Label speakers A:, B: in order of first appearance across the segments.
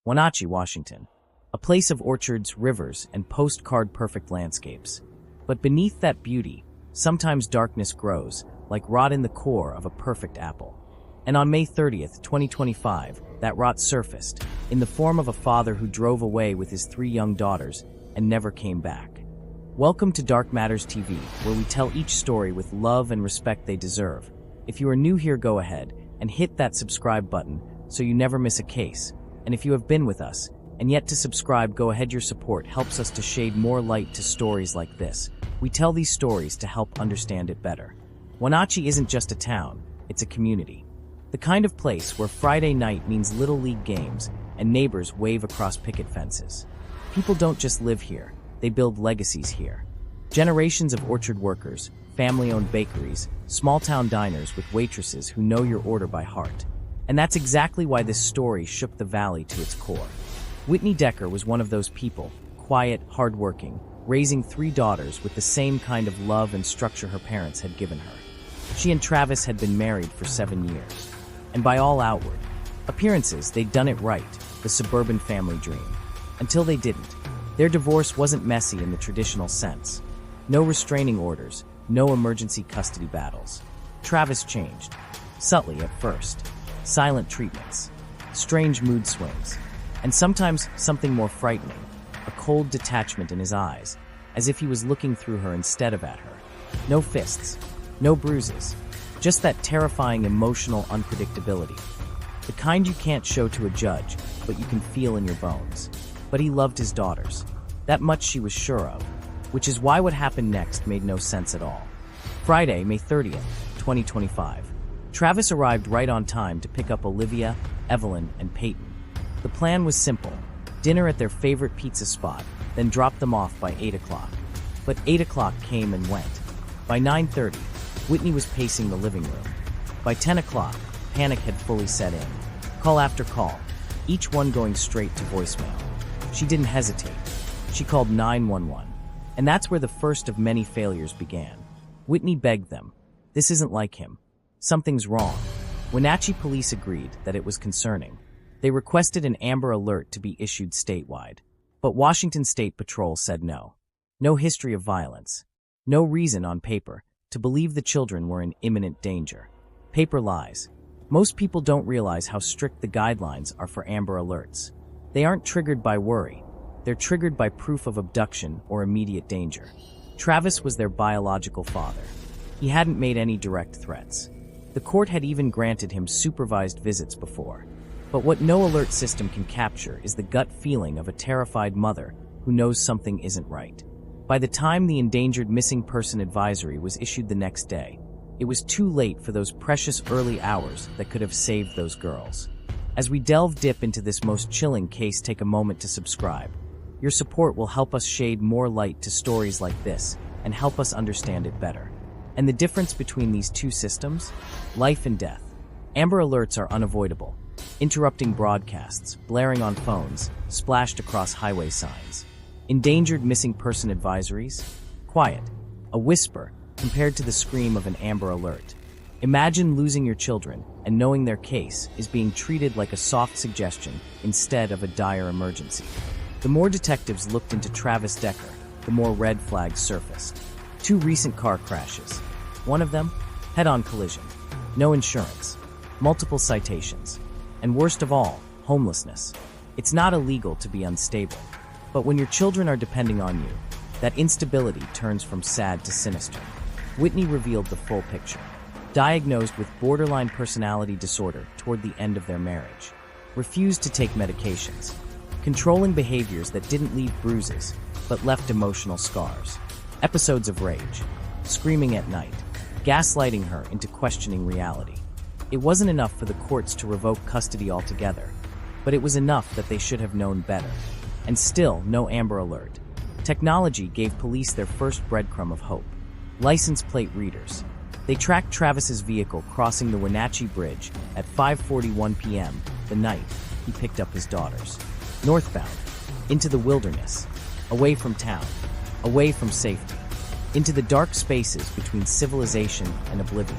A: Wenatchee, Washington, a place of orchards, rivers, and postcard-perfect landscapes. But beneath that beauty, sometimes darkness grows, like rot in the core of a perfect apple. And on May 30th, 2025, that rot surfaced, in the form of a father who drove away with his 3 young daughters and never came back. Welcome to Dark Matters TV, where we tell each story with love and respect they deserve. If you are new here, go ahead and hit that subscribe button so you never miss a case. And if you have been with us and yet to subscribe, go ahead. Your support helps us to shade more light to stories like this. We tell these stories to help understand it better. Wenatchee isn't just a town, it's a community. The kind of place where Friday night means Little League games and neighbors wave across picket fences. People don't just live here, they build legacies here. Generations of orchard workers, family-owned bakeries, small-town diners with waitresses who know your order by heart. And that's exactly why this story shook the valley to its core. Whitney Decker was one of those people, quiet, hardworking, raising 3 daughters with the same kind of love and structure her parents had given her. She and Travis had been married for 7 years. And by all outward appearances, they'd done it right, the suburban family dream. Until they didn't. Their divorce wasn't messy in the traditional sense. No restraining orders, no emergency custody battles. Travis changed. Subtly at first. Silent treatments. Strange mood swings. And sometimes something more frightening. A cold detachment in his eyes, as if he was looking through her instead of at her. No fists. No bruises. Just that terrifying emotional unpredictability. The kind you can't show to a judge, but you can feel in your bones. But he loved his daughters. That much she was sure of. Which is why what happened next made no sense at all. Friday, May 30th, 2025. Travis arrived right on time to pick up Olivia, Evelyn, and Paityn. The plan was simple. Dinner at their favorite pizza spot, then drop them off by 8 o'clock. But 8 o'clock came and went. By 9:30, Whitney was pacing the living room. By 10 o'clock, panic had fully set in. Call after call, each one going straight to voicemail. She didn't hesitate. She called 911. And that's where the first of many failures began. Whitney begged them. This isn't like him. Something's wrong. Wenatchee police agreed that it was concerning. They requested an Amber Alert to be issued statewide. But Washington State Patrol said no. No history of violence. No reason on paper to believe the children were in imminent danger. Paper lies. Most people don't realize how strict the guidelines are for Amber Alerts. They aren't triggered by worry. They're triggered by proof of abduction or immediate danger. Travis was their biological father. He hadn't made any direct threats. The court had even granted him supervised visits before. But what no alert system can capture is the gut feeling of a terrified mother who knows something isn't right. By the time the Endangered Missing Person Advisory was issued the next day, it was too late for those precious early hours that could have saved those girls. As we delve deep into this most chilling case, take a moment to subscribe. Your support will help us shade more light to stories like this and help us understand it better. And the difference between these two systems? Life and death. Amber Alerts are unavoidable. Interrupting broadcasts, blaring on phones, splashed across highway signs. Endangered Missing Person Advisories? Quiet. A whisper compared to the scream of an Amber Alert. Imagine losing your children and knowing their case is being treated like a soft suggestion instead of a dire emergency. The more detectives looked into Travis Decker, the more red flags surfaced. 2 recent car crashes. One of them, head-on collision. No insurance. Multiple citations. And worst of all, homelessness. It's not illegal to be unstable. But when your children are depending on you, that instability turns from sad to sinister. Whitney revealed the full picture. Diagnosed with borderline personality disorder toward the end of their marriage. Refused to take medications. Controlling behaviors that didn't leave bruises, but left emotional scars. Episodes of rage. Screaming at night. Gaslighting her into questioning reality. It wasn't enough for the courts to revoke custody altogether, but it was enough that they should have known better. And still, no Amber Alert. Technology gave police their first breadcrumb of hope. License plate readers. They tracked Travis's vehicle crossing the Wenatchee Bridge at 5:41 p.m. the night he picked up his daughters. Northbound, into the wilderness, away from town, away from safety, into the dark spaces between civilization and oblivion.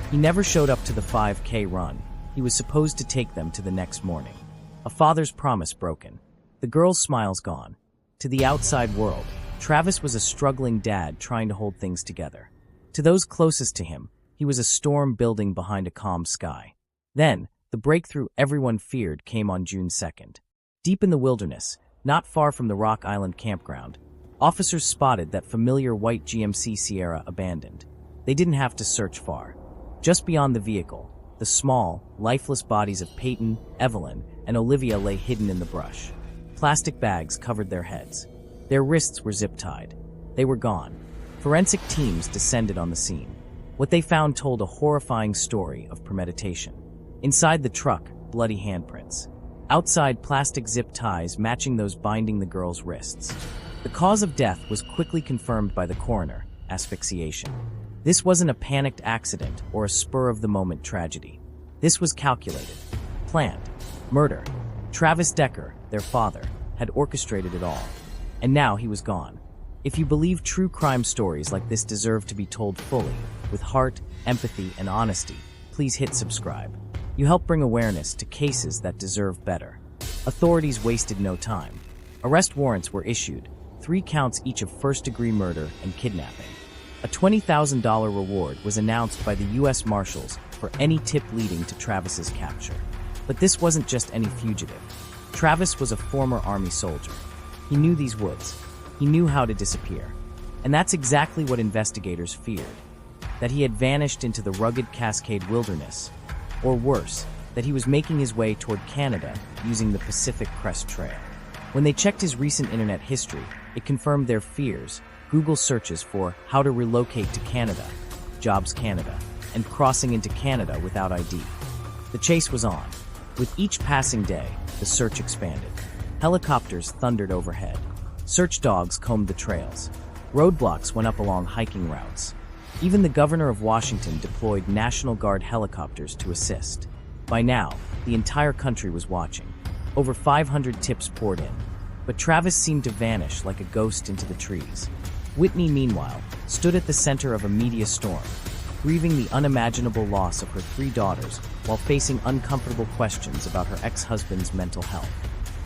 A: He never showed up to the 5K run. He was supposed to take them to the next morning. A father's promise broken. The girl's smile's gone. To the outside world, Travis was a struggling dad trying to hold things together. To those closest to him, he was a storm building behind a calm sky. Then, the breakthrough everyone feared came on June 2nd. Deep in the wilderness, not far from the Rock Island campground, officers spotted that familiar white GMC Sierra abandoned. They didn't have to search far. Just beyond the vehicle, the small, lifeless bodies of Paityn, Evelyn, and Olivia lay hidden in the brush. Plastic bags covered their heads. Their wrists were zip-tied. They were gone. Forensic teams descended on the scene. What they found told a horrifying story of premeditation. Inside the truck, bloody handprints. Outside, plastic zip ties matching those binding the girl's wrists. The cause of death was quickly confirmed by the coroner: asphyxiation. This wasn't a panicked accident or a spur-of-the-moment tragedy. This was calculated, planned, murder. Travis Decker, their father, had orchestrated it all. And now he was gone. If you believe true crime stories like this deserve to be told fully, with heart, empathy, and honesty, please hit subscribe. You help bring awareness to cases that deserve better. Authorities wasted no time. Arrest warrants were issued, 3 counts each of first-degree murder and kidnapping. A $20,000 reward was announced by the U.S. Marshals for any tip leading to Travis's capture. But this wasn't just any fugitive. Travis was a former Army soldier. He knew these woods. He knew how to disappear. And that's exactly what investigators feared. That he had vanished into the rugged Cascade Wilderness. Or worse, that he was making his way toward Canada using the Pacific Crest Trail. When they checked his recent internet history, it confirmed their fears. Google searches for how to relocate to Canada, Jobs Canada, and crossing into Canada without ID. The chase was on. With each passing day, the search expanded. Helicopters thundered overhead. Search dogs combed the trails. Roadblocks went up along hiking routes. Even the governor of Washington deployed National Guard helicopters to assist. By now, the entire country was watching. Over 500 tips poured in. But Travis seemed to vanish like a ghost into the trees. Whitney, meanwhile, stood at the center of a media storm, grieving the unimaginable loss of her 3 daughters while facing uncomfortable questions about her ex-husband's mental health.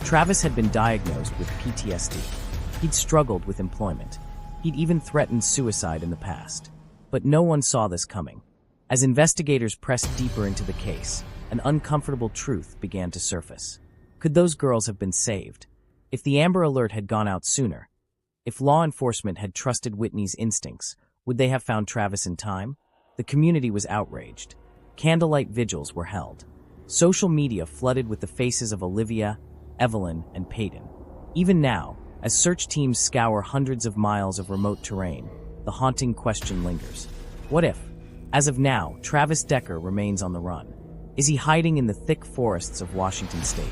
A: Travis had been diagnosed with PTSD. He'd struggled with employment. He'd even threatened suicide in the past. But no one saw this coming. As investigators pressed deeper into the case, an uncomfortable truth began to surface. Could those girls have been saved? If the Amber Alert had gone out sooner, if law enforcement had trusted Whitney's instincts, would they have found Travis in time? The community was outraged. Candlelight vigils were held. Social media flooded with the faces of Olivia, Evelyn, and Paityn. Even now, as search teams scour hundreds of miles of remote terrain, the haunting question lingers. What if, as of now, Travis Decker remains on the run? Is he hiding in the thick forests of Washington state?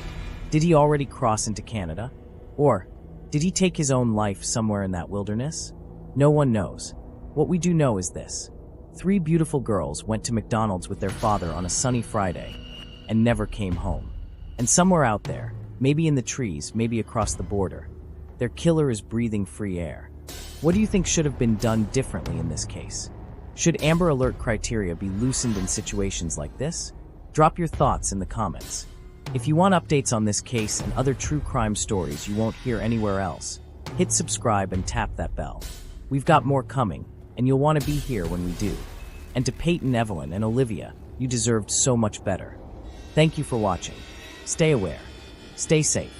A: Did he already cross into Canada? Or did he take his own life somewhere in that wilderness? No one knows. What we do know is this. 3 beautiful girls went to McDonald's with their father on a sunny Friday and never came home. And somewhere out there, maybe in the trees, maybe across the border, their killer is breathing free air. What do you think should have been done differently in this case? Should Amber Alert criteria be loosened in situations like this? Drop your thoughts in the comments. If you want updates on this case and other true crime stories you won't hear anywhere else, hit subscribe and tap that bell. We've got more coming, and you'll want to be here when we do. And to Paityn, Evelyn, and Olivia, you deserved so much better. Thank you for watching. Stay aware. Stay safe.